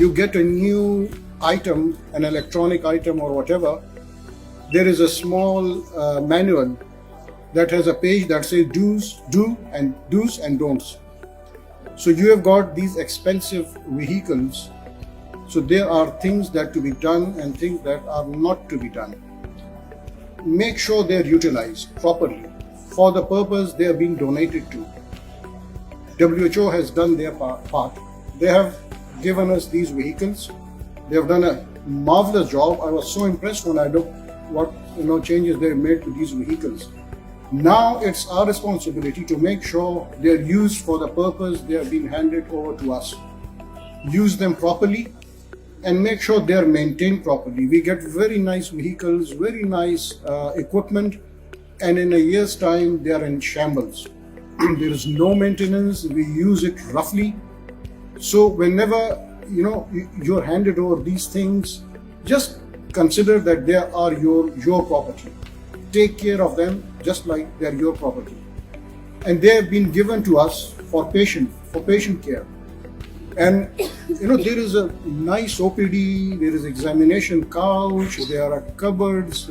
you get a new item, an electronic item or whatever, there is a small manual that has a page that says do's and don'ts. So you have got these expensive vehicles, so there are things that to be done and things that are not to be done. Make sure they are utilized properly for the purpose they are being donated to. WHO has done their part. They have given us these vehicles. They have done a marvelous job. I was so impressed when I looked what changes they made to these vehicles. Now it's our responsibility to make sure they are used for the purpose they have been handed over to us. Use them properly and make sure they are maintained properly. We get very nice vehicles, very nice equipment, and in a year's time they are in shambles. There is no maintenance. We use it roughly. So whenever you're handed over these things, just consider that they are your property. Take care of them just like they're your property. And they have been given to us for patient care. And there is a nice OPD, there is examination couch, there are cupboards,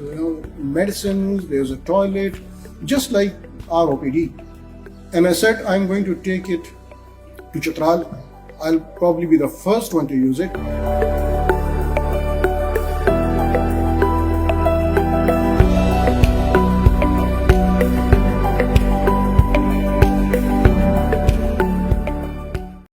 medicines, there's a toilet, just like our OPD. And I said I'm going to take it to Chitral. I'll probably be the first one to use it.